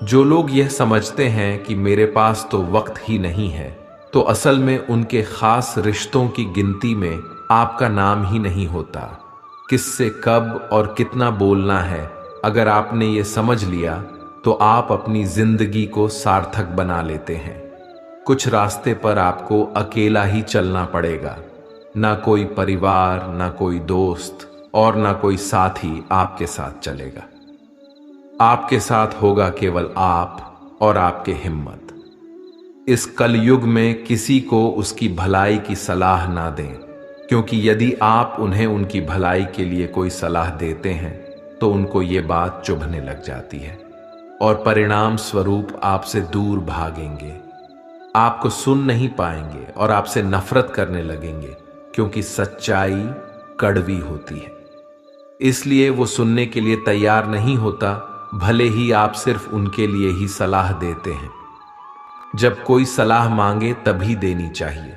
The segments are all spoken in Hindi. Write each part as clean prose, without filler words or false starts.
जो लोग यह समझते हैं कि मेरे पास तो वक्त ही नहीं है, तो असल में उनके खास रिश्तों की गिनती में आपका नाम ही नहीं होता। किससे कब और कितना बोलना है, अगर आपने ये समझ लिया तो आप अपनी जिंदगी को सार्थक बना लेते हैं। कुछ रास्ते पर आपको अकेला ही चलना पड़ेगा। ना कोई परिवार, ना कोई दोस्त और ना कोई साथी आपके साथ चलेगा। आपके साथ होगा केवल आप और आपकी हिम्मत। इस कलयुग में किसी को उसकी भलाई की सलाह ना दें, क्योंकि यदि आप उन्हें उनकी भलाई के लिए कोई सलाह देते हैं तो उनको ये बात चुभने लग जाती है और परिणाम स्वरूप आपसे दूर भागेंगे, आपको सुन नहीं पाएंगे और आपसे नफरत करने लगेंगे, क्योंकि सच्चाई कड़वी होती है। इसलिए वो सुनने के लिए तैयार नहीं होता, भले ही आप सिर्फ उनके लिए ही सलाह देते हैं। जब कोई सलाह मांगे तभी देनी चाहिए।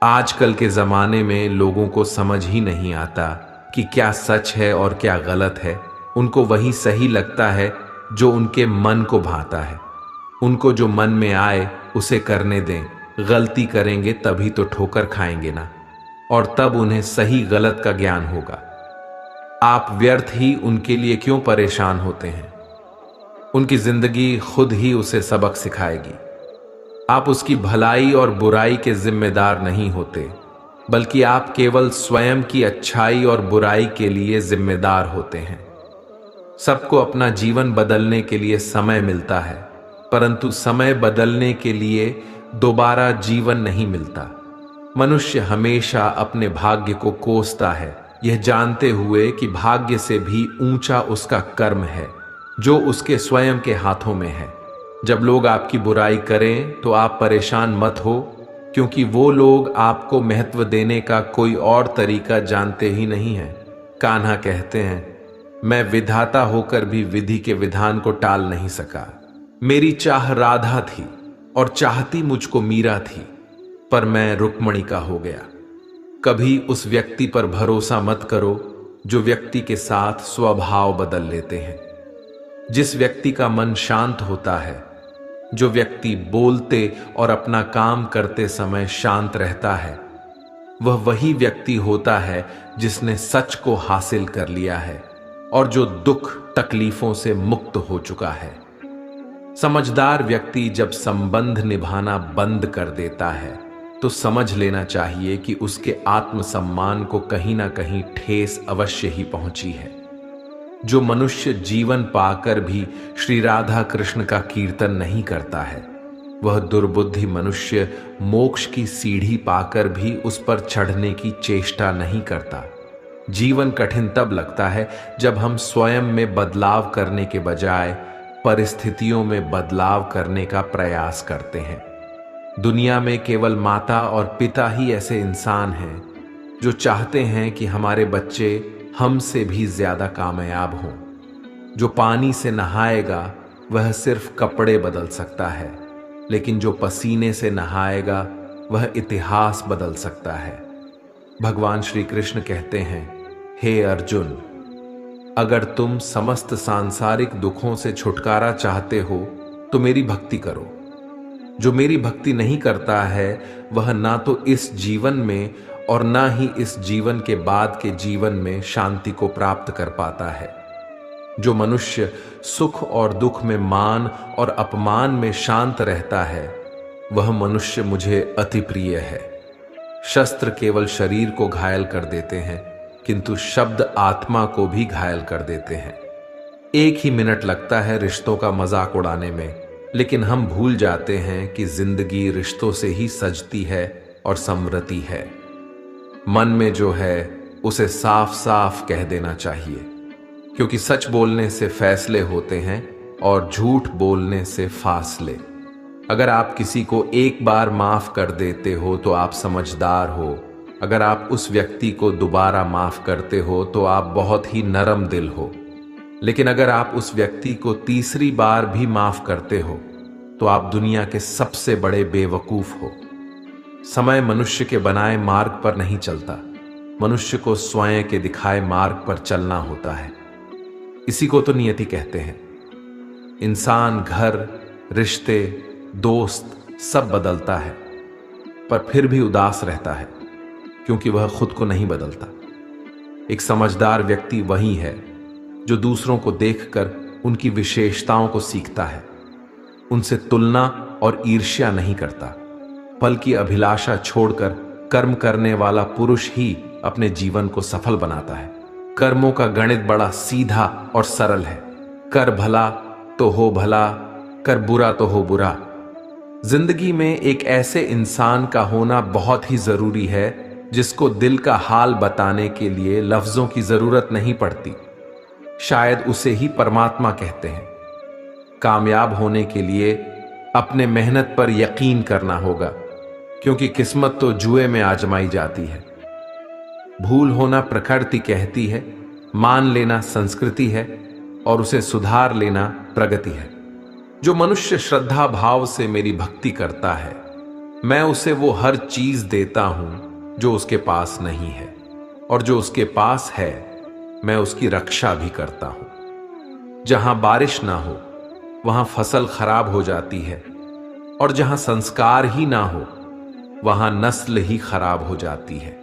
आजकल के ज़माने में लोगों को समझ ही नहीं आता कि क्या सच है और क्या गलत है। उनको वही सही लगता है जो उनके मन को भाता है। उनको जो मन में आए उसे करने दें। गलती करेंगे तभी तो ठोकर खाएंगे ना, और तब उन्हें सही गलत का ज्ञान होगा। आप व्यर्थ ही उनके लिए क्यों परेशान होते हैं? उनकी जिंदगी खुद ही उसे सबक सिखाएगी। आप उसकी भलाई और बुराई के जिम्मेदार नहीं होते, बल्कि आप केवल स्वयं की अच्छाई और बुराई के लिए जिम्मेदार होते हैं। सबको अपना जीवन बदलने के लिए समय मिलता है, परंतु समय बदलने के लिए दोबारा जीवन नहीं मिलता। मनुष्य हमेशा अपने भाग्य को कोसता है, यह जानते हुए कि भाग्य से भी ऊंचा उसका कर्म है जो उसके स्वयं के हाथों में है। जब लोग आपकी बुराई करें तो आप परेशान मत हो, क्योंकि वो लोग आपको महत्व देने का कोई और तरीका जानते ही नहीं है। कान्हा कहते हैं, मैं विधाता होकर भी विधि के विधान को टाल नहीं सका। मेरी चाह राधा थी और चाहती मुझको मीरा थी, पर मैं रुक्मणी का हो गया। कभी उस व्यक्ति पर भरोसा मत करो जो व्यक्ति के साथ स्वभाव बदल लेते हैं। जिस व्यक्ति का मन शांत होता है, जो व्यक्ति बोलते और अपना काम करते समय शांत रहता है, वह वही व्यक्ति होता है जिसने सच को हासिल कर लिया है और जो दुख तकलीफों से मुक्त हो चुका है। समझदार व्यक्ति जब संबंध निभाना बंद कर देता है तो समझ लेना चाहिए कि उसके आत्मसम्मान को कहीं ना कहीं ठेस अवश्य ही पहुंची है। जो मनुष्य जीवन पाकर भी श्री राधा कृष्ण का कीर्तन नहीं करता है, वह दुर्बुद्धि मनुष्य मोक्ष की सीढ़ी पाकर भी उस पर चढ़ने की चेष्टा नहीं करता। जीवन कठिन तब लगता है जब हम स्वयं में बदलाव करने के बजाय परिस्थितियों में बदलाव करने का प्रयास करते हैं। दुनिया में केवल माता और पिता ही ऐसे इंसान हैं जो चाहते हैं कि हमारे बच्चे हमसे भी ज्यादा कामयाब हों। जो पानी से नहाएगा वह सिर्फ कपड़े बदल सकता है, लेकिन जो पसीने से नहाएगा वह इतिहास बदल सकता है। भगवान श्री कृष्ण कहते हैं, हे अर्जुन, अगर तुम समस्त सांसारिक दुखों से छुटकारा चाहते हो तो मेरी भक्ति करो। जो मेरी भक्ति नहीं करता है वह ना तो इस जीवन में और ना ही इस जीवन के बाद के जीवन में शांति को प्राप्त कर पाता है। जो मनुष्य सुख और दुख में, मान और अपमान में शांत रहता है, वह मनुष्य मुझे अति प्रिय है। शस्त्र केवल शरीर को घायल कर देते हैं, किंतु शब्द आत्मा को भी घायल कर देते हैं। एक ही मिनट लगता है रिश्तों का मजाक उड़ाने में, लेकिन हम भूल जाते हैं कि जिंदगी रिश्तों से ही सजती है और संवरती है। मन में जो है उसे साफ साफ कह देना चाहिए, क्योंकि सच बोलने से फैसले होते हैं और झूठ बोलने से फासले। अगर आप किसी को एक बार माफ कर देते हो तो आप समझदार हो। अगर आप उस व्यक्ति को दोबारा माफ करते हो तो आप बहुत ही नरम दिल हो। लेकिन अगर आप उस व्यक्ति को तीसरी बार भी माफ करते हो तो आप दुनिया के सबसे बड़े बेवकूफ हो। समय मनुष्य के बनाए मार्ग पर नहीं चलता, मनुष्य को स्वयं के दिखाए मार्ग पर चलना होता है। इसी को तो नियति कहते हैं। इंसान, घर, रिश्ते, दोस्त सब बदलता है, पर फिर भी उदास रहता है क्योंकि वह खुद को नहीं बदलता। एक समझदार व्यक्ति वही है जो दूसरों को देखकर उनकी विशेषताओं को सीखता है, उनसे तुलना और ईर्ष्या नहीं करता। फल की अभिलाषा छोड़कर कर्म करने वाला पुरुष ही अपने जीवन को सफल बनाता है। कर्मों का गणित बड़ा सीधा और सरल है। कर भला तो हो भला, कर बुरा तो हो बुरा। जिंदगी में एक ऐसे इंसान का होना बहुत ही जरूरी है जिसको दिल का हाल बताने के लिए लफ्जों की जरूरत नहीं पड़ती। शायद उसे ही परमात्मा कहते हैं। कामयाब होने के लिए अपने मेहनत पर यकीन करना होगा, क्योंकि किस्मत तो जुए में आजमाई जाती है। भूल होना प्रकृति कहती है, मान लेना संस्कृति है और उसे सुधार लेना प्रगति है। जो मनुष्य श्रद्धा भाव से मेरी भक्ति करता है, मैं उसे वो हर चीज देता हूं जो उसके पास नहीं है, और जो उसके पास है मैं उसकी रक्षा भी करता हूं। जहां बारिश ना हो वहां फसल खराब हो जाती है, और जहां संस्कार ही ना हो वहां नस्ल ही खराब हो जाती है।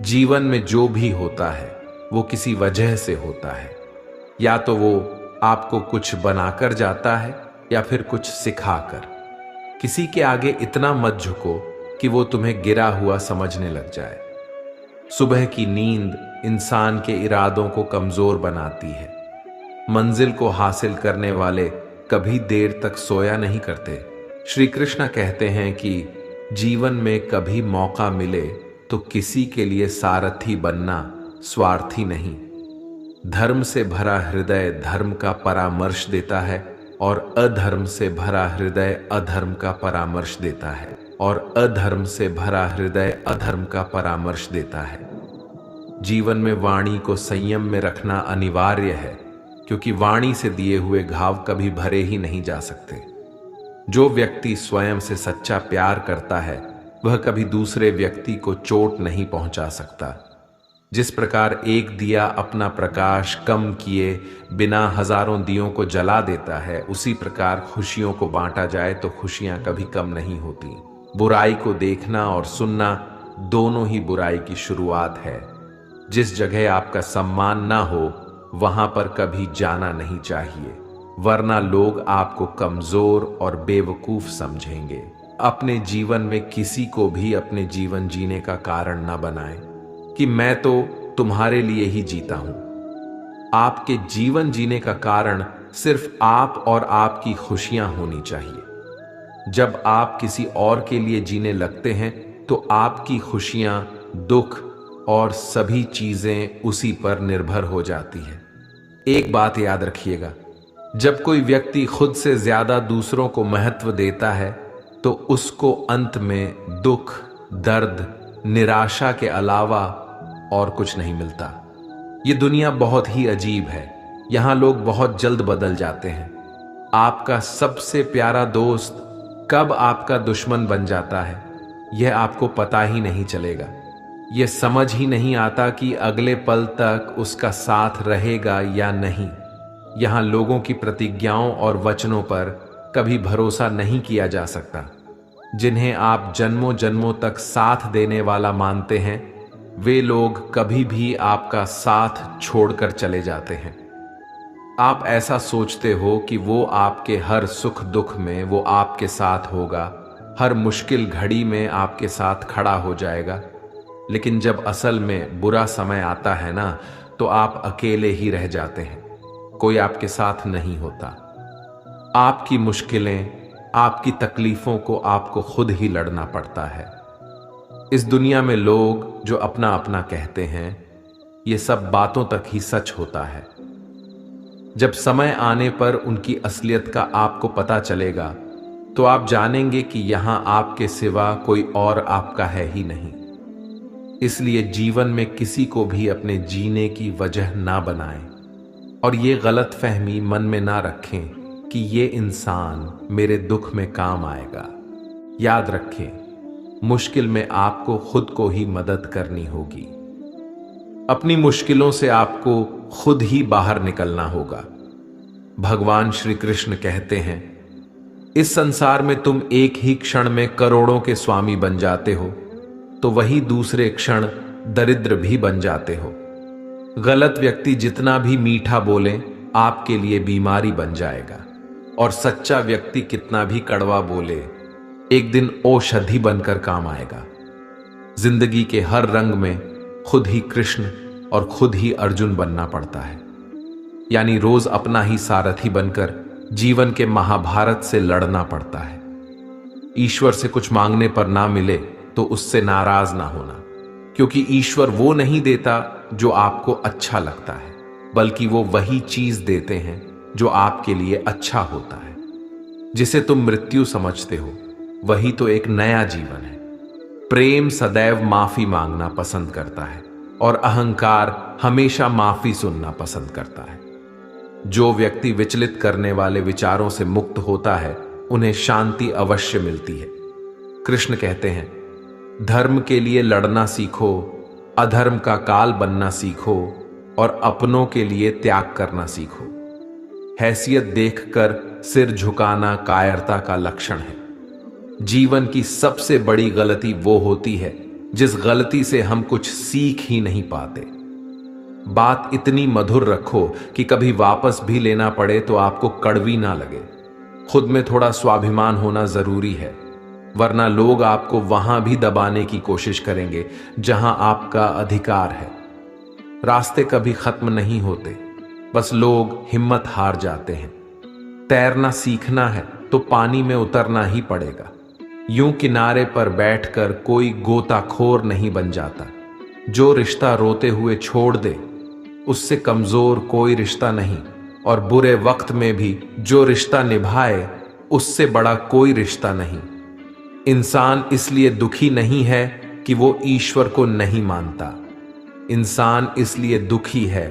जीवन में जो भी होता है वो किसी वजह से होता है। या तो वो आपको कुछ बनाकर जाता है या फिर कुछ सिखाकर। किसी के आगे इतना मत झुको कि वो तुम्हें गिरा हुआ समझने लग जाए। सुबह की नींद इंसान के इरादों को कमजोर बनाती है। मंजिल को हासिल करने वाले कभी देर तक सोया नहीं करते। श्री कृष्ण कहते हैं कि जीवन में कभी मौका मिले तो किसी के लिए सारथी बनना, स्वार्थी नहीं। धर्म से भरा हृदय धर्म का परामर्श देता है, और अधर्म से भरा हृदय अधर्म का परामर्श देता है, और अधर्म से भरा हृदय अधर्म का परामर्श देता है। जीवन में वाणी को संयम में रखना अनिवार्य है, क्योंकि वाणी से दिए हुए घाव कभी भरे ही नहीं जा सकते। जो व्यक्ति स्वयं से सच्चा प्यार करता है वह कभी दूसरे व्यक्ति को चोट नहीं पहुंचा सकता। जिस प्रकार एक दिया अपना प्रकाश कम किए बिना हजारों दियों को जला देता है, उसी प्रकार खुशियों को बांटा जाए तो खुशियां कभी कम नहीं होती। बुराई को देखना और सुनना दोनों ही बुराई की शुरुआत है। जिस जगह आपका सम्मान ना हो वहां पर कभी जाना नहीं चाहिए, वरना लोग आपको कमजोर और बेवकूफ समझेंगे। अपने जीवन में किसी को भी अपने जीवन जीने का कारण ना बनाएं कि मैं तो तुम्हारे लिए ही जीता हूं। आपके जीवन जीने का कारण सिर्फ आप और आपकी खुशियां होनी चाहिए। जब आप किसी और के लिए जीने लगते हैं तो आपकी खुशियां, दुख और सभी चीजें उसी पर निर्भर हो जाती हैं। एक बात याद रखिएगा, जब कोई व्यक्ति खुद से ज्यादा दूसरों को महत्व देता है तो उसको अंत में दुख, दर्द, निराशा के अलावा और कुछ नहीं मिलता। ये दुनिया बहुत ही अजीब है। यहां लोग बहुत जल्द बदल जाते हैं। आपका सबसे प्यारा दोस्त कब आपका दुश्मन बन जाता है यह आपको पता ही नहीं चलेगा। यह समझ ही नहीं आता कि अगले पल तक उसका साथ रहेगा या नहीं। यहां लोगों की प्रतिज्ञाओं और वचनों पर कभी भरोसा नहीं किया जा सकता। जिन्हें आप जन्मों जन्मों तक साथ देने वाला मानते हैं, वे लोग कभी भी आपका साथ छोड़कर चले जाते हैं। आप ऐसा सोचते हो कि वो आपके हर सुख दुख में वो आपके साथ होगा, हर मुश्किल घड़ी में आपके साथ खड़ा हो जाएगा, लेकिन जब असल में बुरा समय आता है ना, तो आप अकेले ही रह जाते हैं। कोई आपके साथ नहीं होता। आपकी मुश्किलें, आपकी तकलीफों को आपको खुद ही लड़ना पड़ता है। इस दुनिया में लोग जो अपना अपना कहते हैं, ये सब बातों तक ही सच होता है। जब समय आने पर उनकी असलियत का आपको पता चलेगा तो आप जानेंगे कि यहां आपके सिवा कोई और आपका है ही नहीं। इसलिए जीवन में किसी को भी अपने जीने की वजह ना बनाएं, और ये गलत फहमी मन में ना रखें कि ये इंसान मेरे दुख में काम आएगा। याद रखें, मुश्किल में आपको खुद को ही मदद करनी होगी। अपनी मुश्किलों से आपको खुद ही बाहर निकलना होगा। भगवान श्री कृष्ण कहते हैं, इस संसार में तुम एक ही क्षण में करोड़ों के स्वामी बन जाते हो तो वही दूसरे क्षण दरिद्र भी बन जाते हो। गलत व्यक्ति जितना भी मीठा बोले आपके लिए बीमारी बन जाएगा, और सच्चा व्यक्ति कितना भी कड़वा बोले एक दिन औषधि बनकर काम आएगा। जिंदगी के हर रंग में खुद ही कृष्ण और खुद ही अर्जुन बनना पड़ता है, यानी रोज अपना ही सारथी बनकर जीवन के महाभारत से लड़ना पड़ता है। ईश्वर से कुछ मांगने पर ना मिले तो उससे नाराज ना होना, क्योंकि ईश्वर वो नहीं देता जो आपको अच्छा लगता है, बल्कि वो वही चीज देते हैं जो आपके लिए अच्छा होता है। जिसे तुम मृत्यु समझते हो वही तो एक नया जीवन है। प्रेम सदैव माफी मांगना पसंद करता है और अहंकार हमेशा माफी सुनना पसंद करता है। जो व्यक्ति विचलित करने वाले विचारों से मुक्त होता है उन्हें शांति अवश्य मिलती है। कृष्ण कहते हैं, धर्म के लिए लड़ना सीखो, अधर्म का काल बनना सीखो और अपनों के लिए त्याग करना सीखो। हैसियत देखकर सिर झुकाना कायरता का लक्षण है। जीवन की सबसे बड़ी गलती वो होती है जिस गलती से हम कुछ सीख ही नहीं पाते। बात इतनी मधुर रखो कि कभी वापस भी लेना पड़े तो आपको कड़वी ना लगे। खुद में थोड़ा स्वाभिमान होना जरूरी है, वरना लोग आपको वहां भी दबाने की कोशिश करेंगे जहां आपका अधिकार है। रास्ते कभी खत्म नहीं होते, बस लोग हिम्मत हार जाते हैं। तैरना सीखना है तो पानी में उतरना ही पड़ेगा। यूं किनारे पर बैठकर कोई गोताखोर नहीं बन जाता। जो रिश्ता रोते हुए छोड़ दे उससे कमजोर कोई रिश्ता नहीं, और बुरे वक्त में भी जो रिश्ता निभाए उससे बड़ा कोई रिश्ता नहीं। इंसान इसलिए दुखी नहीं है कि वो ईश्वर को नहीं मानता। इंसान इसलिए दुखी है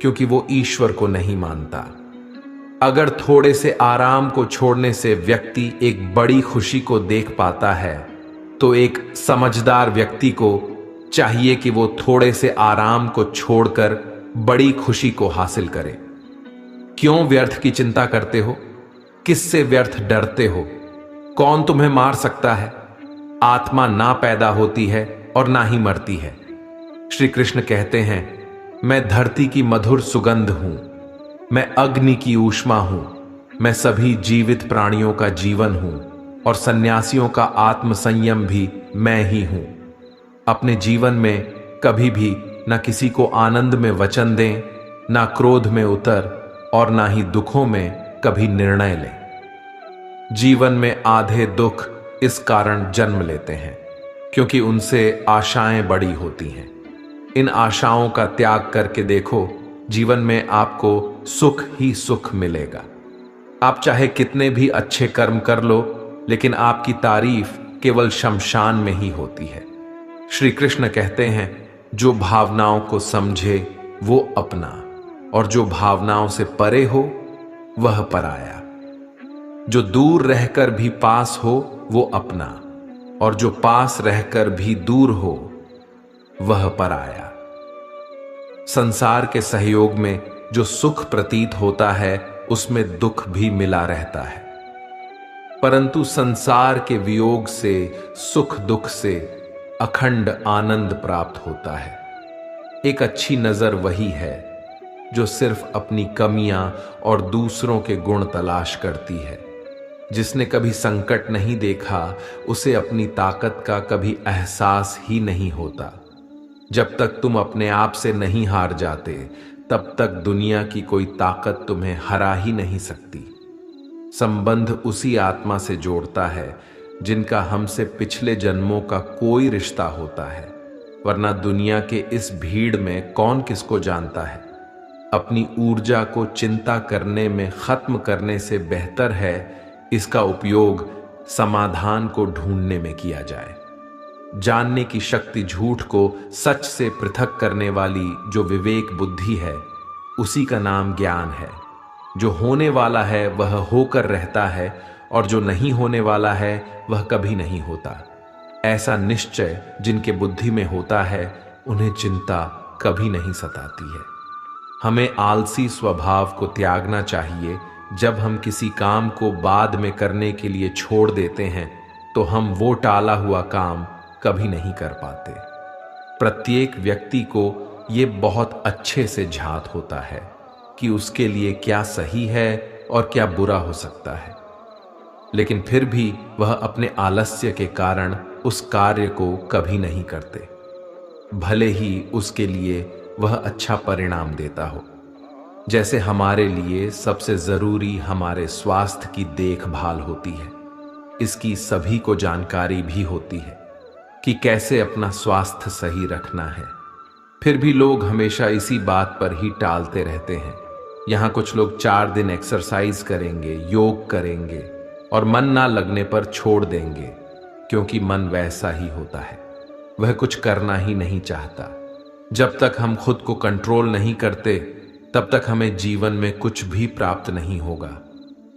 क्योंकि वो ईश्वर को नहीं मानता। अगर थोड़े से आराम को छोड़ने से व्यक्ति एक बड़ी खुशी को देख पाता है तो एक समझदार व्यक्ति को चाहिए कि वो थोड़े से आराम को छोड़कर बड़ी खुशी को हासिल करे। क्यों व्यर्थ की चिंता करते हो? किससे व्यर्थ डरते हो? कौन तुम्हें मार सकता है? आत्मा ना पैदा होती है और ना ही मरती है। श्री कृष्ण कहते हैं, मैं धरती की मधुर सुगंध हूं, मैं अग्नि की ऊष्मा हूं, मैं सभी जीवित प्राणियों का जीवन हूं और सन्यासियों का आत्म संयम भी मैं ही हूं। अपने जीवन में कभी भी ना किसी को आनंद में वचन दें, ना क्रोध में उतर और ना ही दुखों में कभी निर्णय लें। जीवन में आधे दुख इस कारण जन्म लेते हैं क्योंकि उनसे आशाएं बड़ी होती हैं। इन आशाओं का त्याग करके देखो, जीवन में आपको सुख ही सुख मिलेगा। आप चाहे कितने भी अच्छे कर्म कर लो, लेकिन आपकी तारीफ केवल शमशान में ही होती है। श्री कृष्ण कहते हैं, जो भावनाओं को समझे वो अपना, और जो भावनाओं से परे हो वह पराया। जो दूर रहकर भी पास हो वो अपना, और जो पास रहकर भी दूर हो वह पराया। संसार के सहयोग में जो सुख प्रतीत होता है उसमें दुख भी मिला रहता है, परंतु संसार के वियोग से, सुख दुख से अखंड आनंद प्राप्त होता है। एक अच्छी नजर वही है जो सिर्फ अपनी कमियां और दूसरों के गुण तलाश करती है। जिसने कभी संकट नहीं देखा उसे अपनी ताकत का कभी एहसास ही नहीं होता। जब तक तुम अपने आप से नहीं हार जाते तब तक दुनिया की कोई ताकत तुम्हें हरा ही नहीं सकती। संबंध उसी आत्मा से जोड़ता है जिनका हमसे पिछले जन्मों का कोई रिश्ता होता है, वरना दुनिया के इस भीड़ में कौन किसको जानता है। अपनी ऊर्जा को चिंता करने में खत्म करने से बेहतर है इसका उपयोग समाधान को ढूंढने में किया जाए। जानने की शक्ति झूठ को सच से पृथक करने वाली जो विवेक बुद्धि है, उसी का नाम ज्ञान है। जो होने वाला है वह होकर रहता है, और जो नहीं होने वाला है वह कभी नहीं होता। ऐसा निश्चय जिनके बुद्धि में होता है उन्हें चिंता कभी नहीं सताती है। हमें आलसी स्वभाव को त्यागना चाहिए। जब हम किसी काम को बाद में करने के लिए छोड़ देते हैं तो हम वो टाला हुआ काम कभी नहीं कर पाते। प्रत्येक व्यक्ति को ये बहुत अच्छे से झांत होता है कि उसके लिए क्या सही है और क्या बुरा हो सकता है, लेकिन फिर भी वह अपने आलस्य के कारण उस कार्य को कभी नहीं करते, भले ही उसके लिए वह अच्छा परिणाम देता हो। जैसे हमारे लिए सबसे जरूरी हमारे स्वास्थ्य की देखभाल होती है, इसकी सभी को जानकारी भी होती है कि कैसे अपना स्वास्थ्य सही रखना है। फिर भी लोग हमेशा इसी बात पर ही टालते रहते हैं। यहाँ कुछ लोग 4 दिन एक्सरसाइज करेंगे, योग करेंगे और मन ना लगने पर छोड़ देंगे, क्योंकि मन वैसा ही होता है, वह कुछ करना ही नहीं चाहता। जब तक हम खुद को कंट्रोल नहीं करते तब तक हमें जीवन में कुछ भी प्राप्त नहीं होगा।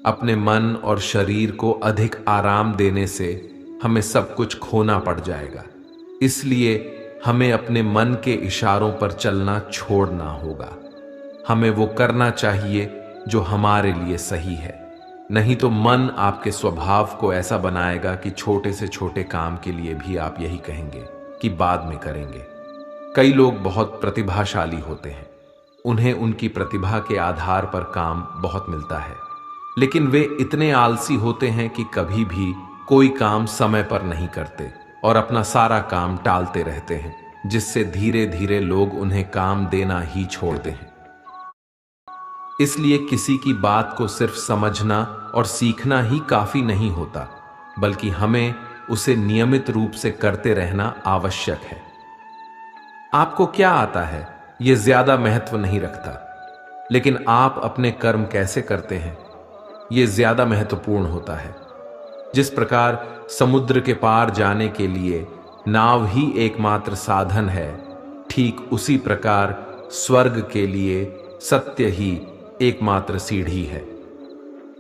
अपने मन और शरीर को अधिक आराम देने से हमें सब कुछ खोना पड़ जाएगा। इसलिए हमें अपने मन के इशारों पर चलना छोड़ना होगा। हमें वो करना चाहिए जो हमारे लिए सही है, नहीं तो मन आपके स्वभाव को ऐसा बनाएगा कि छोटे से छोटे काम के लिए भी आप यही कहेंगे कि बाद में करेंगे। कई लोग बहुत प्रतिभाशाली होते हैं, उन्हें उनकी प्रतिभा के आधार पर काम बहुत मिलता है, लेकिन वे इतने आलसी होते हैं कि कभी भी कोई काम समय पर नहीं करते और अपना सारा काम टालते रहते हैं, जिससे धीरे धीरे लोग उन्हें काम देना ही छोड़ते हैं। इसलिए किसी की बात को सिर्फ समझना और सीखना ही काफी नहीं होता, बल्कि हमें उसे नियमित रूप से करते रहना आवश्यक है। आपको क्या आता है यह ज्यादा महत्व नहीं रखता, लेकिन आप अपने कर्म कैसे करते हैं यह ज्यादा महत्वपूर्ण होता है। जिस प्रकार समुद्र के पार जाने के लिए नाव ही एकमात्र साधन है, ठीक उसी प्रकार स्वर्ग के लिए सत्य ही एकमात्र सीढ़ी है।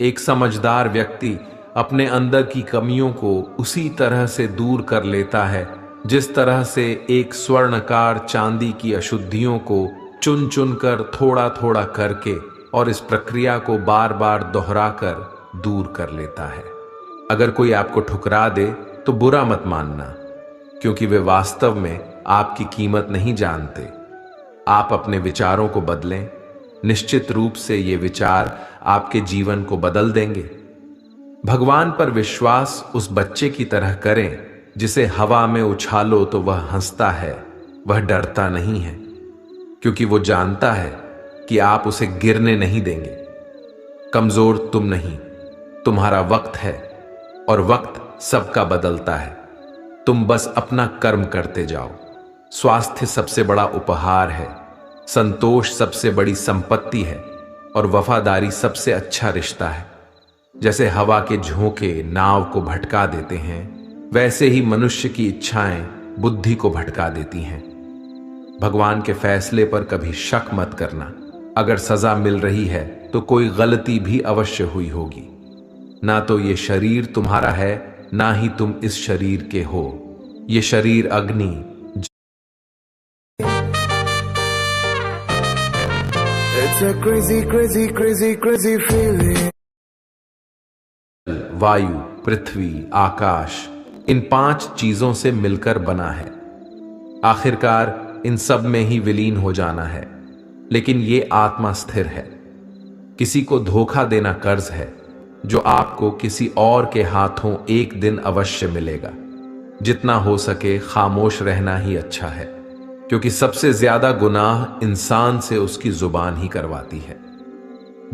एक समझदार व्यक्ति अपने अंदर की कमियों को उसी तरह से दूर कर लेता है जिस तरह से एक स्वर्णकार चांदी की अशुद्धियों को चुन चुन कर थोड़ा थोड़ा करके और इस प्रक्रिया को बार बार दोहराकर दूर कर लेता है। अगर कोई आपको ठुकरा दे तो बुरा मत मानना, क्योंकि वे वास्तव में आपकी कीमत नहीं जानते। आप अपने विचारों को बदलें, निश्चित रूप से ये विचार आपके जीवन को बदल देंगे। भगवान पर विश्वास उस बच्चे की तरह करें जिसे हवा में उछालो तो वह हंसता है, वह डरता नहीं है, क्योंकि वो जानता है कि आप उसे गिरने नहीं देंगे। कमजोर तुम नहीं, तुम्हारा वक्त है और वक्त सबका बदलता है। तुम बस अपना कर्म करते जाओ। स्वास्थ्य सबसे बड़ा उपहार है, संतोष सबसे बड़ी संपत्ति है और वफादारी सबसे अच्छा रिश्ता है। जैसे हवा के झोंके नाव को भटका देते हैं, वैसे ही मनुष्य की इच्छाएं बुद्धि को भटका देती हैं। भगवान के फैसले पर कभी शक मत करना। अगर सजा मिल रही है तो कोई गलती भी अवश्य हुई होगी। ना तो ये शरीर तुम्हारा है, ना ही तुम इस शरीर के हो। ये शरीर अग्नि, It's a crazy, crazy, crazy, crazy feeling. वायु, पृथ्वी, आकाश, इन 5 चीजों से मिलकर बना है। आखिरकार इन सब में ही विलीन हो जाना है, लेकिन ये आत्मा स्थिर है। किसी को धोखा देना कर्ज है जो आपको किसी और के हाथों एक दिन अवश्य मिलेगा। जितना हो सके खामोश रहना ही अच्छा है, क्योंकि सबसे ज्यादा गुनाह इंसान से उसकी जुबान ही करवाती है।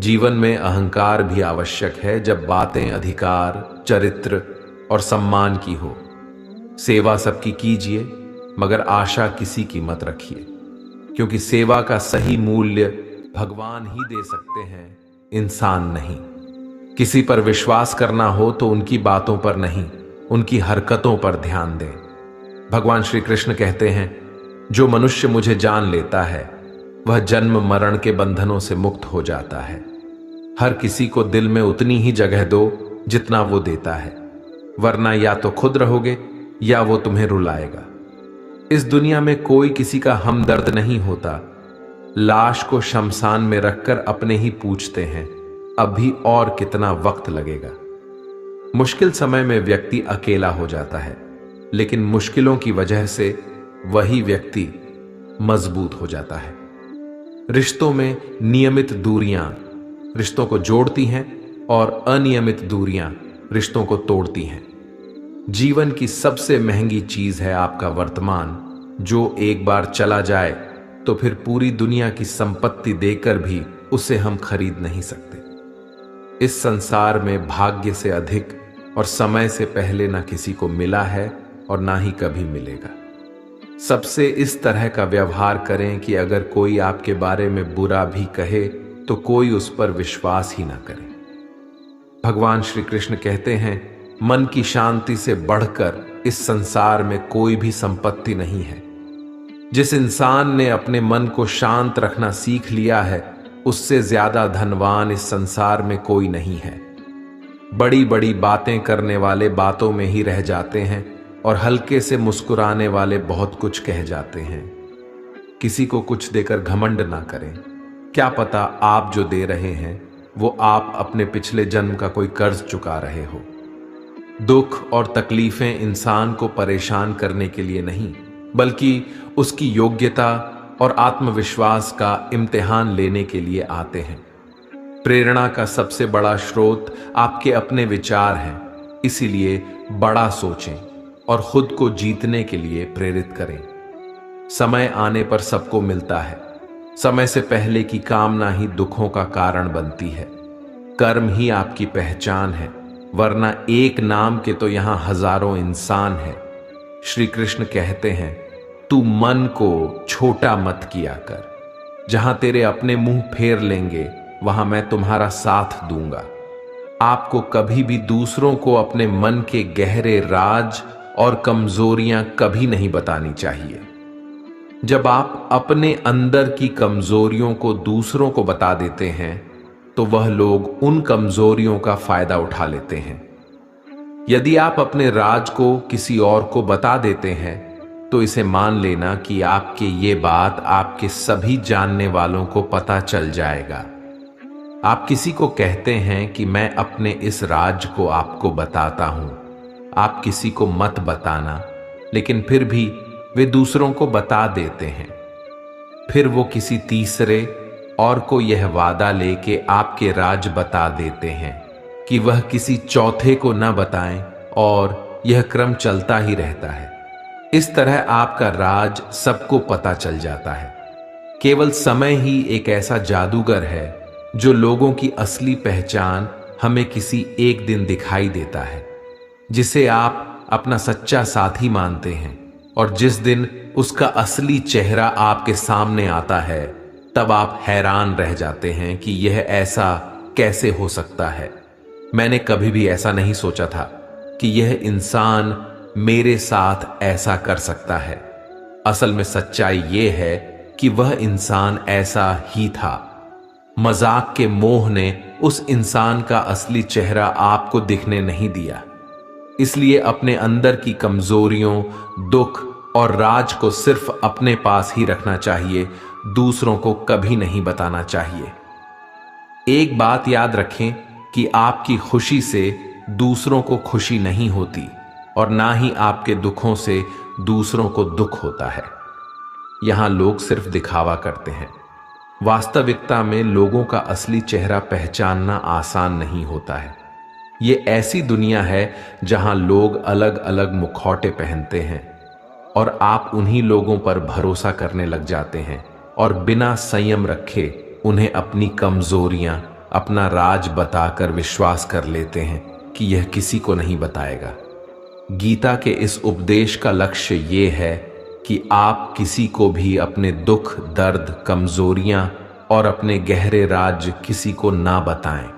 जीवन में अहंकार भी आवश्यक है जब बातें अधिकार, चरित्र और सम्मान की हो। सेवा सबकी कीजिए, मगर आशा किसी की मत रखिए, क्योंकि सेवा का सही मूल्य भगवान ही दे सकते हैं, इंसान नहीं। किसी पर विश्वास करना हो तो उनकी बातों पर नहीं, उनकी हरकतों पर ध्यान दें। भगवान श्री कृष्ण कहते हैं, जो मनुष्य मुझे जान लेता है वह जन्म मरण के बंधनों से मुक्त हो जाता है। हर किसी को दिल में उतनी ही जगह दो जितना वो देता है, वरना या तो खुद रहोगे या वो तुम्हें रुलाएगा। इस दुनिया में कोई किसी का हमदर्द नहीं होता, लाश को शमशान में रखकर अपने ही पूछते हैं, अभी और कितना वक्त लगेगा। मुश्किल समय में व्यक्ति अकेला हो जाता है, लेकिन मुश्किलों की वजह से वही व्यक्ति मजबूत हो जाता है। रिश्तों में नियमित दूरियां रिश्तों को जोड़ती हैं और अनियमित दूरियां रिश्तों को तोड़ती हैं। जीवन की सबसे महंगी चीज है आपका वर्तमान, जो एक बार चला जाए तो फिर पूरी दुनिया की संपत्ति देकर भी उसे हम खरीद नहीं सकते। इस संसार में भाग्य से अधिक और समय से पहले ना किसी को मिला है और ना ही कभी मिलेगा। सबसे इस तरह का व्यवहार करें कि अगर कोई आपके बारे में बुरा भी कहे तो कोई उस पर विश्वास ही ना करे। भगवान श्री कृष्ण कहते हैं, मन की शांति से बढ़कर इस संसार में कोई भी संपत्ति नहीं है। जिस इंसान ने अपने मन को शांत रखना सीख लिया है, उससे ज्यादा धनवान इस संसार में कोई नहीं है। बड़ी बड़ी बातें करने वाले बातों में ही रह जाते हैं और हल्के से मुस्कुराने वाले बहुत कुछ कह जाते हैं। किसी को कुछ देकर घमंड ना करें। क्या पता आप जो दे रहे हैं वो आप अपने पिछले जन्म का कोई कर्ज चुका रहे हो। दुख और तकलीफें इंसान को परेशान करने के लिए नहीं, बल्कि उसकी योग्यता और आत्मविश्वास का इम्तिहान लेने के लिए आते हैं। प्रेरणा का सबसे बड़ा स्रोत आपके अपने विचार हैं, इसीलिए बड़ा सोचें और खुद को जीतने के लिए प्रेरित करें। समय आने पर सबको मिलता है। समय से पहले की कामना ही दुखों का कारण बनती है। कर्म ही आपकी पहचान है, वरना एक नाम के तो यहां हजारों इंसान हैं। श्री कृष्ण कहते हैं, तू मन को छोटा मत किया कर। जहां तेरे अपने मुंह फेर लेंगे वहां मैं तुम्हारा साथ दूंगा। आपको कभी भी दूसरों को अपने मन के गहरे राज और कमजोरियां कभी नहीं बतानी चाहिए। जब आप अपने अंदर की कमजोरियों को दूसरों को बता देते हैं तो वह लोग उन कमजोरियों का फायदा उठा लेते हैं। यदि आप अपने राज को किसी और को बता देते हैं तो इसे मान लेना कि आपके ये बात आपके सभी जानने वालों को पता चल जाएगा। आप किसी को कहते हैं कि मैं अपने इस राज को आपको बताता हूं। आप किसी को मत बताना, लेकिन फिर भी वे दूसरों को बता देते हैं। फिर वो किसी तीसरे और को यह वादा लेके आपके राज बता देते हैं कि वह किसी चौथे को न बताएं, और यह क्रम चलता ही रहता है। इस तरह आपका राज सबको पता चल जाता है। केवल समय ही एक ऐसा जादूगर है जो लोगों की असली पहचान हमें किसी एक दिन दिखाई देता है, जिसे आप अपना सच्चा साथी मानते हैं। और जिस दिन उसका असली चेहरा आपके सामने आता है, तब आप हैरान रह जाते हैं कि यह ऐसा कैसे हो सकता है। मैंने कभी भी ऐसा नहीं सोचा था कि यह इंसान मेरे साथ ऐसा कर सकता है। असल में सच्चाई यह है कि वह इंसान ऐसा ही था। मजाक के मोह ने उस इंसान का असली चेहरा आपको दिखने नहीं दिया। इसलिए अपने अंदर की कमजोरियों, दुख और राज को सिर्फ अपने पास ही रखना चाहिए, दूसरों को कभी नहीं बताना चाहिए। एक बात याद रखें कि आपकी खुशी से दूसरों को खुशी नहीं होती और ना ही आपके दुखों से दूसरों को दुख होता है। यहां लोग सिर्फ दिखावा करते हैं। वास्तविकता में लोगों का असली चेहरा पहचानना आसान नहीं होता है। ये ऐसी दुनिया है जहां लोग अलग अलग मुखौटे पहनते हैं और आप उन्हीं लोगों पर भरोसा करने लग जाते हैं और बिना संयम रखे उन्हें अपनी कमजोरियां, अपना राज बताकर विश्वास कर लेते हैं कि यह किसी को नहीं बताएगा। गीता के इस उपदेश का लक्ष्य ये है कि आप किसी को भी अपने दुख, दर्द, कमजोरियां और अपने गहरे राज किसी को ना बताएं।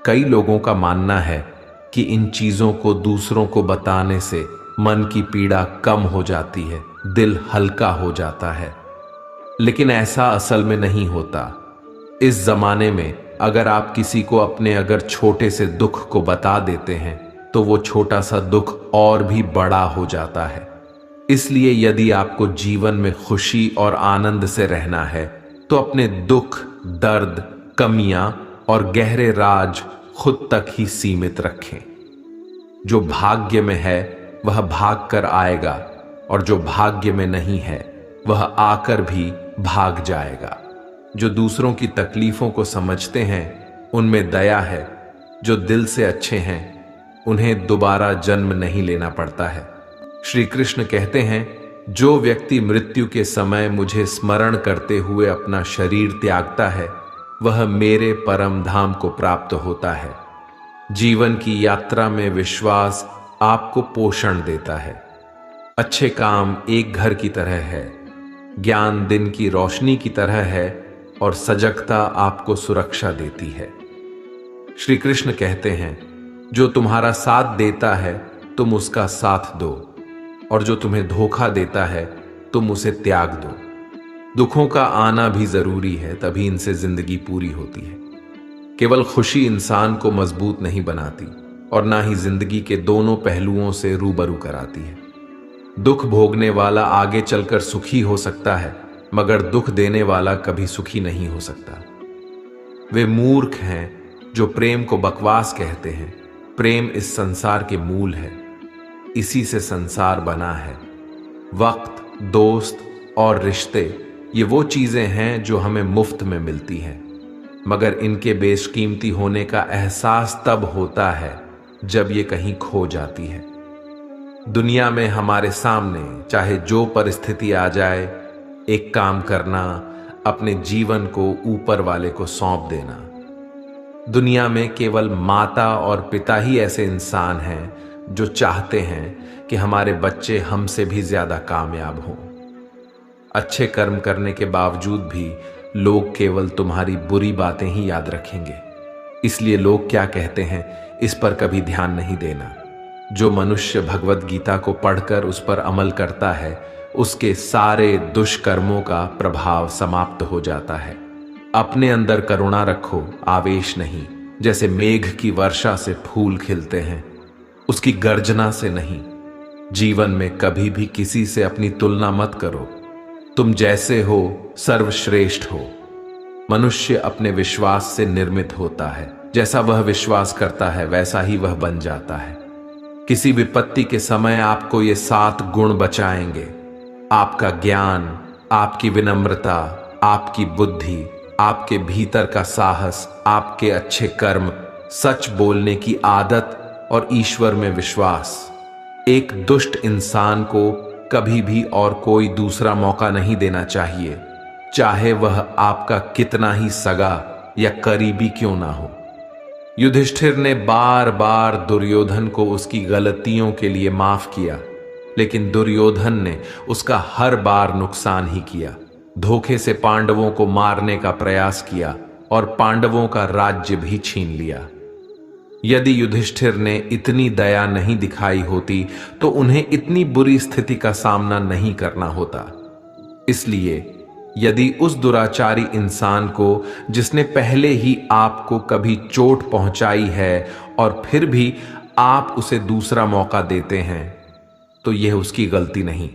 कई लोगों का मानना है कि इन चीजों को दूसरों को बताने से मन की पीड़ा कम हो जाती है, दिल हल्का हो जाता है, लेकिन ऐसा असल में नहीं होता। इस जमाने में अगर आप किसी को अपने अगर छोटे से दुख को बता देते हैं तो वो छोटा सा दुख और भी बड़ा हो जाता है। इसलिए यदि आपको जीवन में खुशी और आनंद से रहना है तो अपने दुख, दर्द, कमियां और गहरे राज खुद तक ही सीमित रखें। जो भाग्य में है वह भाग कर आएगा, और जो भाग्य में नहीं है वह आकर भी भाग जाएगा। जो दूसरों की तकलीफों को समझते हैं उनमें दया है। जो दिल से अच्छे हैं उन्हें दोबारा जन्म नहीं लेना पड़ता है। श्री कृष्ण कहते हैं, जो व्यक्ति मृत्यु के समय मुझे स्मरण करते हुए अपना शरीर त्यागता है वह मेरे परम धाम को प्राप्त होता है। जीवन की यात्रा में विश्वास आपको पोषण देता है। अच्छे काम एक घर की तरह है, ज्ञान दिन की रोशनी की तरह है, और सजगता आपको सुरक्षा देती है। श्री कृष्ण कहते हैं, जो तुम्हारा साथ देता है तुम उसका साथ दो, और जो तुम्हें धोखा देता है तुम उसे त्याग दो। दुखों का आना भी जरूरी है, तभी इनसे जिंदगी पूरी होती है। केवल खुशी इंसान को मजबूत नहीं बनाती और ना ही जिंदगी के दोनों पहलुओं से रूबरू कराती है। दुख भोगने वाला आगे चलकर सुखी हो सकता है, मगर दुख देने वाला कभी सुखी नहीं हो सकता। वे मूर्ख हैं जो प्रेम को बकवास कहते हैं। प्रेम इस संसार के मूल है, इसी से संसार बना है। वक्त, दोस्त और रिश्ते ये वो चीजें हैं जो हमें मुफ्त में मिलती हैं, मगर इनके बेशकीमती होने का एहसास तब होता है जब ये कहीं खो जाती है। दुनिया में हमारे सामने चाहे जो परिस्थिति आ जाए, एक काम करना, अपने जीवन को ऊपर वाले को सौंप देना। दुनिया में केवल माता और पिता ही ऐसे इंसान हैं जो चाहते हैं कि हमारे बच्चे हमसे भी ज्यादा कामयाब हों। अच्छे कर्म करने के बावजूद भी लोग केवल तुम्हारी बुरी बातें ही याद रखेंगे। इसलिए लोग क्या कहते हैं इस पर कभी ध्यान नहीं देना। जो मनुष्य भगवत गीता को पढ़कर उस पर अमल करता है उसके सारे दुष्कर्मों का प्रभाव समाप्त हो जाता है। अपने अंदर करुणा रखो, आवेश नहीं। जैसे मेघ की वर्षा से फूल खिलते हैं, उसकी गर्जना से नहीं। जीवन में कभी भी किसी से अपनी तुलना मत करो। तुम जैसे हो सर्वश्रेष्ठ हो। मनुष्य अपने विश्वास से निर्मित होता है। जैसा वह विश्वास करता है वैसा ही वह बन जाता है। किसी विपत्ति के समय आपको ये 7 गुण बचाएंगे: आपका ज्ञान, आपकी विनम्रता, आपकी बुद्धि, आपके भीतर का साहस, आपके अच्छे कर्म, सच बोलने की आदत और ईश्वर में विश्वास। एक दुष्ट इंसान को कभी भी और कोई दूसरा मौका नहीं देना चाहिए, चाहे वह आपका कितना ही सगा या करीबी क्यों ना हो। युधिष्ठिर ने बार बार दुर्योधन को उसकी गलतियों के लिए माफ किया, लेकिन दुर्योधन ने उसका हर बार नुकसान ही किया। धोखे से पांडवों को मारने का प्रयास किया और पांडवों का राज्य भी छीन लिया। यदि युधिष्ठिर ने इतनी दया नहीं दिखाई होती तो उन्हें इतनी बुरी स्थिति का सामना नहीं करना होता। इसलिए यदि उस दुराचारी इंसान को, जिसने पहले ही आपको कभी चोट पहुंचाई है और फिर भी आप उसे दूसरा मौका देते हैं, तो यह उसकी गलती नहीं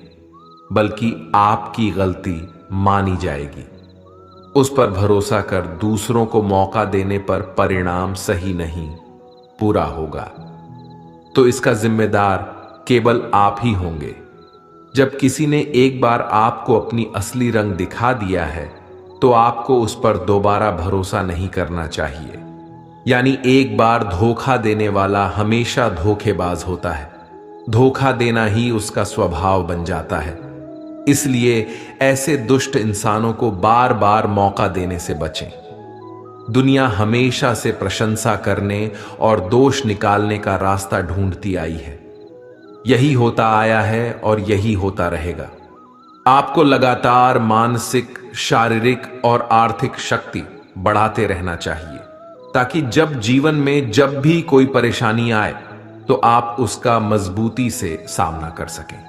बल्कि आपकी गलती मानी जाएगी। उस पर भरोसा कर दूसरों को मौका देने पर परिणाम सही नहीं पूरा होगा, तो इसका जिम्मेदार केवल आप ही होंगे। जब किसी ने एक बार आपको अपनी असली रंग दिखा दिया है तो आपको उस पर दोबारा भरोसा नहीं करना चाहिए। यानी एक बार धोखा देने वाला हमेशा धोखेबाज होता है। धोखा देना ही उसका स्वभाव बन जाता है। इसलिए ऐसे दुष्ट इंसानों को बार बार मौका देने से बचें। दुनिया हमेशा से प्रशंसा करने और दोष निकालने का रास्ता ढूंढती आई है। यही होता आया है और यही होता रहेगा। आपको लगातार मानसिक, शारीरिक और आर्थिक शक्ति बढ़ाते रहना चाहिए, ताकि जब जीवन में जब भी कोई परेशानी आए तो आप उसका मजबूती से सामना कर सकें।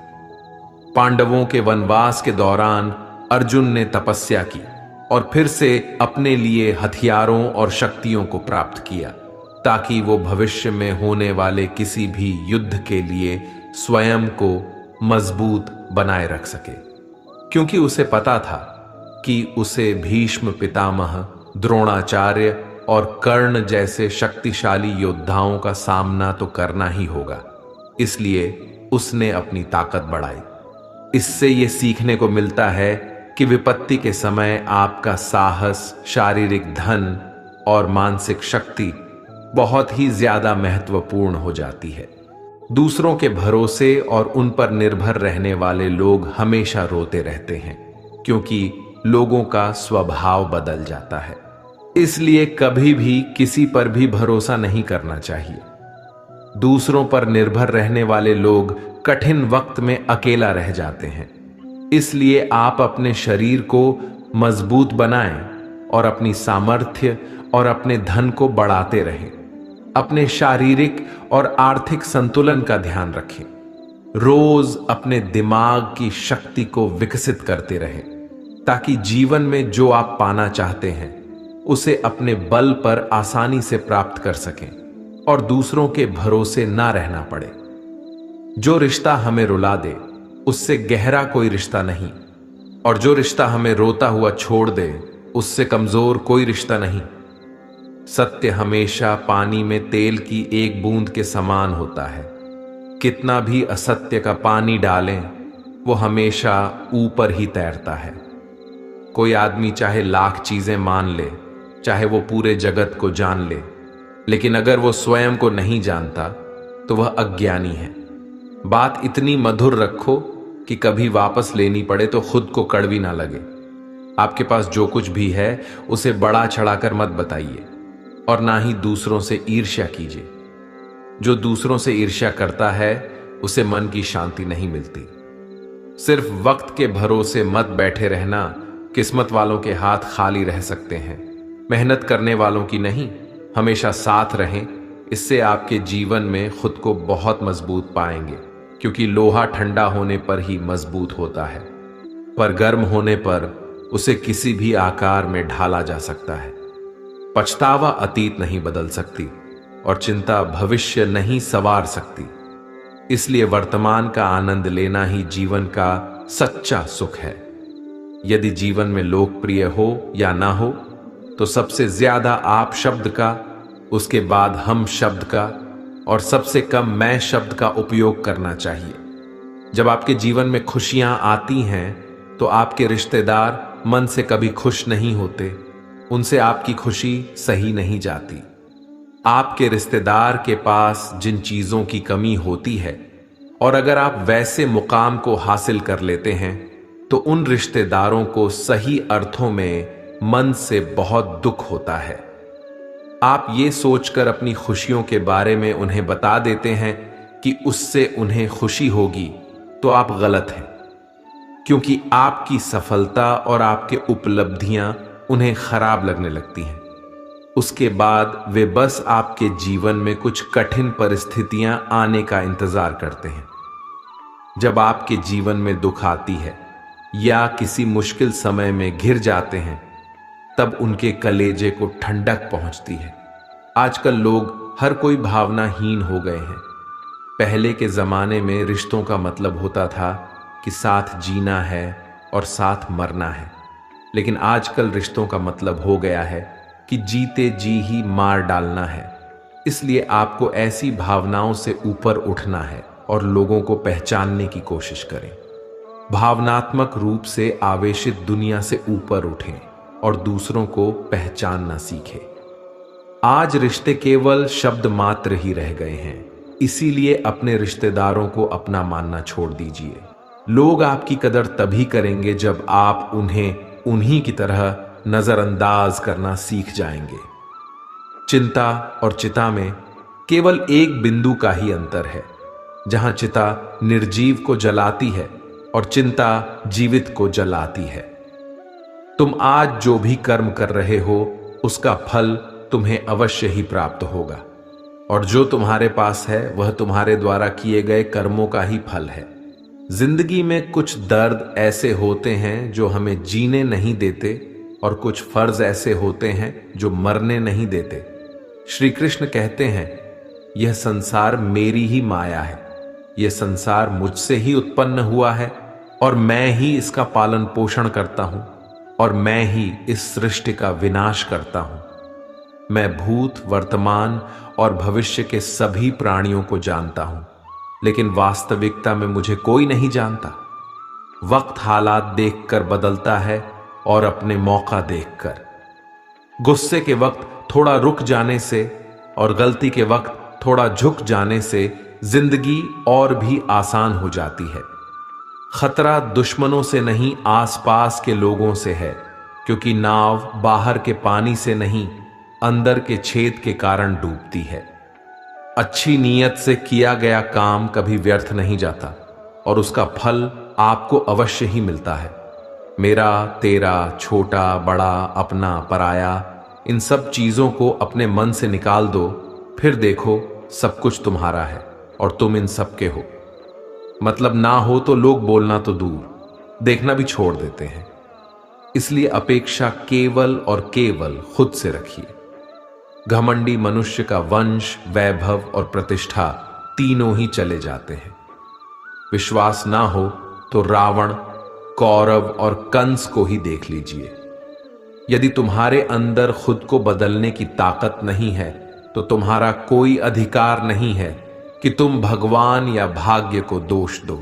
पांडवों के वनवास के दौरान अर्जुन ने तपस्या की और फिर से अपने लिए हथियारों और शक्तियों को प्राप्त किया, ताकि वो भविष्य में होने वाले किसी भी युद्ध के लिए स्वयं को मजबूत बनाए रख सके। क्योंकि उसे पता था कि उसे भीष्म पितामह, द्रोणाचार्य और कर्ण जैसे शक्तिशाली योद्धाओं का सामना तो करना ही होगा। इसलिए उसने अपनी ताकत बढ़ाई। इससे यह सीखने को मिलता है कि विपत्ति के समय आपका साहस, शारीरिक धन और मानसिक शक्ति बहुत ही ज्यादा महत्वपूर्ण हो जाती है। दूसरों के भरोसे और उन पर निर्भर रहने वाले लोग हमेशा रोते रहते हैं, क्योंकि लोगों का स्वभाव बदल जाता है। इसलिए कभी भी किसी पर भी भरोसा नहीं करना चाहिए। दूसरों पर निर्भर रहने वाले लोग कठिन वक्त में अकेला रह जाते हैं। इसलिए आप अपने शरीर को मजबूत बनाएं और अपनी सामर्थ्य और अपने धन को बढ़ाते रहें। अपने शारीरिक और आर्थिक संतुलन का ध्यान रखें। रोज अपने दिमाग की शक्ति को विकसित करते रहें, ताकि जीवन में जो आप पाना चाहते हैं उसे अपने बल पर आसानी से प्राप्त कर सकें और दूसरों के भरोसे ना रहना पड़े। जो रिश्ता हमें रुला दे उससे गहरा कोई रिश्ता नहीं, और जो रिश्ता हमें रोता हुआ छोड़ दे उससे कमजोर कोई रिश्ता नहीं। सत्य हमेशा पानी में तेल की एक बूंद के समान होता है। कितना भी असत्य का पानी डालें वो हमेशा ऊपर ही तैरता है। कोई आदमी चाहे लाख चीजें मान ले, चाहे वो पूरे जगत को जान ले, लेकिन अगर वो स्वयं को नहीं जानता तो वह अज्ञानी है। बात इतनी मधुर रखो कि कभी वापस लेनी पड़े तो खुद को कड़वी ना लगे। आपके पास जो कुछ भी है उसे बड़ा चढ़ाकर मत बताइए, और ना ही दूसरों से ईर्ष्या कीजिए। जो दूसरों से ईर्ष्या करता है उसे मन की शांति नहीं मिलती। सिर्फ वक्त के भरोसे मत बैठे रहना। किस्मत वालों के हाथ खाली रह सकते हैं, मेहनत करने वालों की नहीं। हमेशा साथ रहें, इससे आपके जीवन में खुद को बहुत मजबूत पाएंगे, क्योंकि लोहा ठंडा होने पर ही मजबूत होता है, पर गर्म होने पर उसे किसी भी आकार में ढाला जा सकता है। पछतावा अतीत नहीं बदल सकती और चिंता भविष्य नहीं संवार सकती। इसलिए वर्तमान का आनंद लेना ही जीवन का सच्चा सुख है। यदि जीवन में लोकप्रिय हो या ना हो, तो सबसे ज्यादा आप शब्द का, उसके बाद हम शब्द का और सबसे कम मैं शब्द का उपयोग करना चाहिए। जब आपके जीवन में खुशियां आती हैं तो आपके रिश्तेदार मन से कभी खुश नहीं होते, उनसे आपकी खुशी सही नहीं जाती। आपके रिश्तेदार के पास जिन चीजों की कमी होती है, और अगर आप वैसे मुकाम को हासिल कर लेते हैं, तो उन रिश्तेदारों को सही अर्थों में मन से बहुत दुख होता है। आप ये सोचकर अपनी खुशियों के बारे में उन्हें बता देते हैं कि उससे उन्हें खुशी होगी, तो आप गलत हैं, क्योंकि आपकी सफलता और आपके उपलब्धियां उन्हें खराब लगने लगती हैं। उसके बाद वे बस आपके जीवन में कुछ कठिन परिस्थितियां आने का इंतजार करते हैं। जब आपके जीवन में दुख आती है या किसी मुश्किल समय में घिर जाते हैं, तब उनके कलेजे को ठंडक पहुंचती है। आजकल लोग हर कोई भावनाहीन हो गए हैं। पहले के जमाने में रिश्तों का मतलब होता था कि साथ जीना है और साथ मरना है, लेकिन आजकल रिश्तों का मतलब हो गया है कि जीते जी ही मार डालना है। इसलिए आपको ऐसी भावनाओं से ऊपर उठना है और लोगों को पहचानने की कोशिश करें। भावनात्मक रूप से आवेशित दुनिया से ऊपर उठें और दूसरों को पहचानना सीखें। आज रिश्ते केवल शब्द मात्र ही रह गए हैं, इसीलिए अपने रिश्तेदारों को अपना मानना छोड़ दीजिए। लोग आपकी कदर तभी करेंगे जब आप उन्हें उन्हीं की तरह नजरअंदाज करना सीख जाएंगे। चिंता और चिता में केवल एक बिंदु का ही अंतर है, जहां चिता निर्जीव को जलाती है और चिंता जीवित को जलाती है। तुम आज जो भी कर्म कर रहे हो उसका फल तुम्हें अवश्य ही प्राप्त होगा, और जो तुम्हारे पास है वह तुम्हारे द्वारा किए गए कर्मों का ही फल है। जिंदगी में कुछ दर्द ऐसे होते हैं जो हमें जीने नहीं देते, और कुछ फर्ज ऐसे होते हैं जो मरने नहीं देते। श्री कृष्ण कहते हैं, यह संसार मेरी ही माया है, यह संसार मुझसे ही उत्पन्न हुआ है और मैं ही इसका पालन पोषण करता हूं। और मैं ही इस सृष्टि का विनाश करता हूं। मैं भूत, वर्तमान और भविष्य के सभी प्राणियों को जानता हूं, लेकिन वास्तविकता में मुझे कोई नहीं जानता। वक्त हालात देखकर बदलता है और अपने मौका देखकर। गुस्से के वक्त थोड़ा रुक जाने से और गलती के वक्त थोड़ा झुक जाने से जिंदगी और भी आसान हो जाती है। खतरा दुश्मनों से नहीं, आसपास के लोगों से है, क्योंकि नाव बाहर के पानी से नहीं, अंदर के छेद के कारण डूबती है। अच्छी नीयत से किया गया काम कभी व्यर्थ नहीं जाता और उसका फल आपको अवश्य ही मिलता है। मेरा, तेरा, छोटा, बड़ा, अपना, पराया, इन सब चीजों को अपने मन से निकाल दो, फिर देखो सब कुछ तुम्हारा है और तुम इन सब के हो। मतलब ना हो तो लोग बोलना तो दूर, देखना भी छोड़ देते हैं। इसलिए अपेक्षा केवल और केवल खुद से रखिए। घमंडी मनुष्य का वंश, वैभव और प्रतिष्ठा तीनों ही चले जाते हैं। विश्वास ना हो तो रावण, कौरव और कंस को ही देख लीजिए। यदि तुम्हारे अंदर खुद को बदलने की ताकत नहीं है तो तुम्हारा कोई अधिकार नहीं है कि तुम भगवान या भाग्य को दोष दो।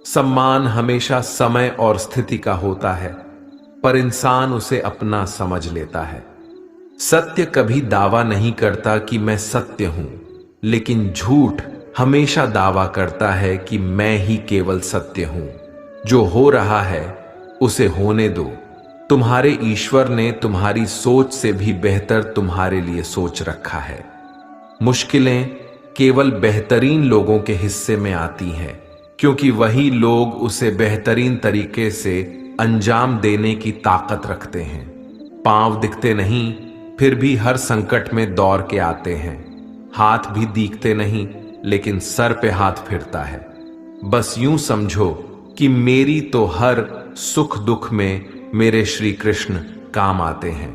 सम्मान हमेशा समय और स्थिति का होता है, पर इंसान उसे अपना समझ लेता है। सत्य कभी दावा नहीं करता कि मैं सत्य हूं, लेकिन झूठ हमेशा दावा करता है कि मैं ही केवल सत्य हूं। जो हो रहा है उसे होने दो। तुम्हारे ईश्वर ने तुम्हारी सोच से भी बेहतर तुम्हारे लिए सोच रखा है। मुश्किलें केवल बेहतरीन लोगों के हिस्से में आती हैं, क्योंकि वही लोग उसे बेहतरीन तरीके से अंजाम देने की ताकत रखते हैं। पांव दिखते नहीं, फिर भी हर संकट में दौड़ के आते हैं। हाथ भी दिखते नहीं, लेकिन सर पे हाथ फिरता है। बस यूं समझो कि मेरी तो हर सुख दुख में मेरे श्री कृष्ण काम आते हैं।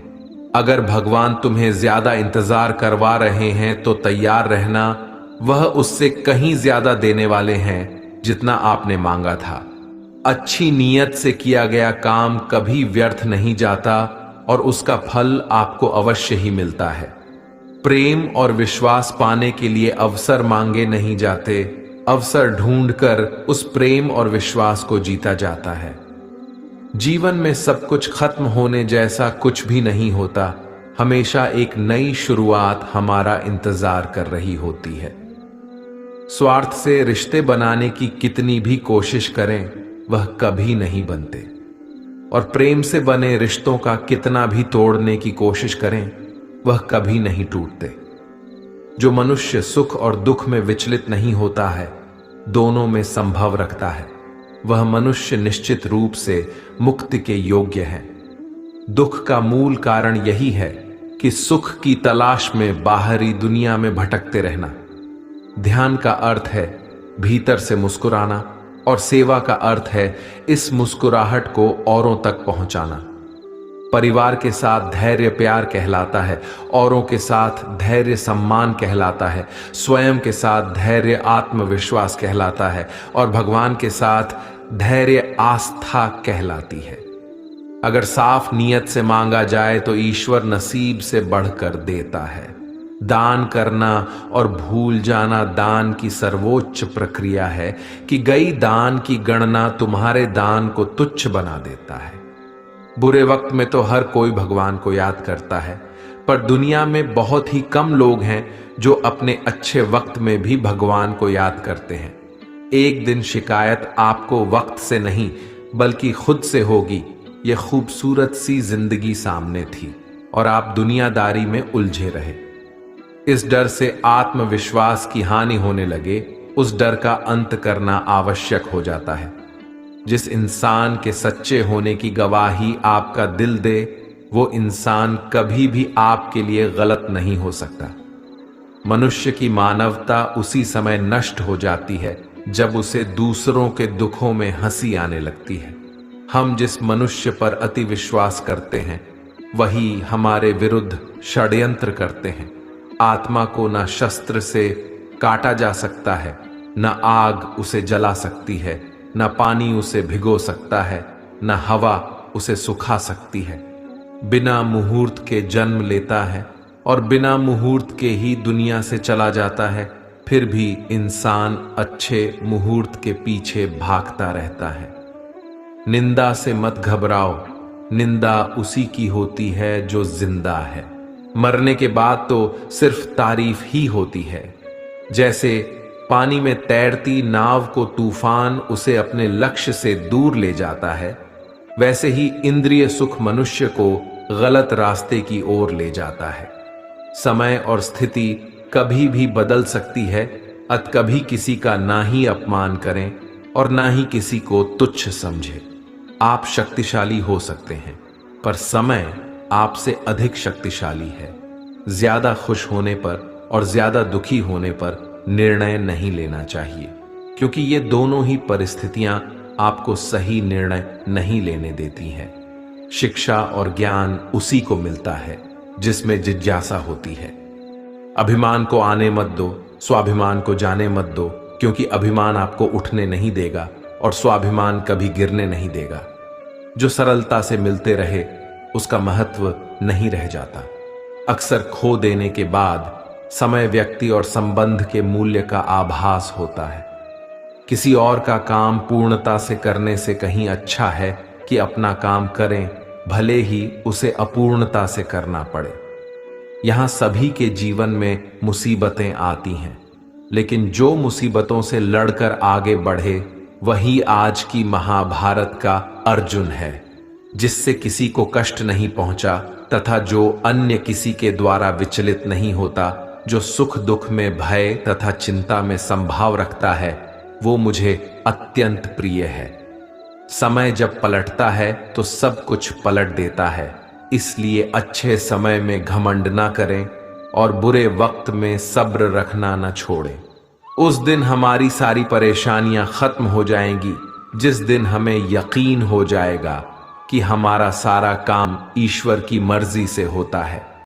अगर भगवान तुम्हें ज्यादा इंतजार करवा रहे हैं तो तैयार रहना, वह उससे कहीं ज्यादा देने वाले हैं जितना आपने मांगा था। अच्छी नीयत से किया गया काम कभी व्यर्थ नहीं जाता और उसका फल आपको अवश्य ही मिलता है। प्रेम और विश्वास पाने के लिए अवसर मांगे नहीं जाते, अवसर ढूंढकर उस प्रेम और विश्वास को जीता जाता है। जीवन में सब कुछ खत्म होने जैसा कुछ भी नहीं होता, हमेशा एक नई शुरुआत हमारा इंतजार कर रही होती है। स्वार्थ से रिश्ते बनाने की कितनी भी कोशिश करें, वह कभी नहीं बनते, और प्रेम से बने रिश्तों का कितना भी तोड़ने की कोशिश करें, वह कभी नहीं टूटते। जो मनुष्य सुख और दुख में विचलित नहीं होता है, दोनों में संभव रखता है, वह मनुष्य निश्चित रूप से मुक्ति के योग्य है। दुख का मूल कारण यही है कि सुख की तलाश में बाहरी दुनिया में भटकते रहना। ध्यान का अर्थ है भीतर से मुस्कुराना, और सेवा का अर्थ है इस मुस्कुराहट को औरों तक पहुंचाना। परिवार के साथ धैर्य प्यार कहलाता है, औरों के साथ धैर्य सम्मान कहलाता है, स्वयं के साथ धैर्य आत्मविश्वास कहलाता है, और भगवान के साथ धैर्य आस्था कहलाती है। अगर साफ नियत से मांगा जाए तो ईश्वर नसीब से बढ़कर देता है। दान करना और भूल जाना दान की सर्वोच्च प्रक्रिया है कि गई दान की गणना तुम्हारे दान को तुच्छ बना देता है। बुरे वक्त में तो हर कोई भगवान को याद करता है, पर दुनिया में बहुत ही कम लोग हैं जो अपने अच्छे वक्त में भी भगवान को याद करते हैं। एक दिन शिकायत आपको वक्त से नहीं बल्कि खुद से होगी। यह खूबसूरत सी जिंदगी सामने थी और आप दुनियादारी में उलझे रहे। इस डर से आत्मविश्वास की हानि होने लगे, उस डर का अंत करना आवश्यक हो जाता है। जिस इंसान के सच्चे होने की गवाही आपका दिल दे, वो इंसान कभी भी आपके लिए गलत नहीं हो सकता। मनुष्य की मानवता उसी समय नष्ट हो जाती है जब उसे दूसरों के दुखों में हंसी आने लगती है। हम जिस मनुष्य पर अति विश्वास करते हैं, वही हमारे विरुद्ध षड्यंत्र करते हैं। आत्मा को न शस्त्र से काटा जा सकता है, न आग उसे जला सकती है, न पानी उसे भिगो सकता है, न हवा उसे सुखा सकती है। बिना मुहूर्त के जन्म लेता है और बिना मुहूर्त के ही दुनिया से चला जाता है, फिर भी इंसान अच्छे मुहूर्त के पीछे भागता रहता है। निंदा से मत घबराओ, निंदा उसी की होती है जो जिंदा है। मरने के बाद तो सिर्फ तारीफ ही होती है। जैसे पानी में तैरती नाव को तूफान उसे अपने लक्ष्य से दूर ले जाता है, वैसे ही इंद्रिय सुख मनुष्य को गलत रास्ते की ओर ले जाता है। समय और स्थिति कभी भी बदल सकती है, अत कभी किसी का ना ही अपमान करें और ना ही किसी को तुच्छ समझें। आप शक्तिशाली हो सकते हैं, पर समय आपसे अधिक शक्तिशाली है। ज्यादा खुश होने पर और ज्यादा दुखी होने पर निर्णय नहीं लेना चाहिए, क्योंकि ये दोनों ही परिस्थितियां आपको सही निर्णय नहीं लेने देती हैं। शिक्षा और ज्ञान उसी को मिलता है जिसमें जिज्ञासा होती है। अभिमान को आने मत दो, स्वाभिमान को जाने मत दो, क्योंकि अभिमान आपको उठने नहीं देगा और स्वाभिमान कभी गिरने नहीं देगा। जो सरलता से मिलते रहे उसका महत्व नहीं रह जाता। अक्सर खो देने के बाद समय व्यक्ति और संबंध के मूल्य का आभास होता है। किसी और का काम पूर्णता से करने से कहीं अच्छा है कि अपना काम करें, भले ही उसे अपूर्णता से करना पड़े। यहां सभी के जीवन में मुसीबतें आती हैं, लेकिन जो मुसीबतों से लड़कर आगे बढ़े वही आज की महाभारत का अर्जुन है, जिससे किसी को कष्ट नहीं पहुंचा तथा जो अन्य किसी के द्वारा विचलित नहीं होता, जो सुख दुख में भय तथा चिंता में संभाव रखता है, वो मुझे अत्यंत प्रिय है। समय जब पलटता है तो सब कुछ पलट देता है, इसलिए अच्छे समय में घमंड ना करें और बुरे वक्त में सब्र रखना न छोड़ें। उस दिन हमारी सारी परेशानियां खत्म हो जाएंगी, जिस दिन हमें यकीन हो जाएगा कि हमारा सारा काम ईश्वर की मर्जी से होता है।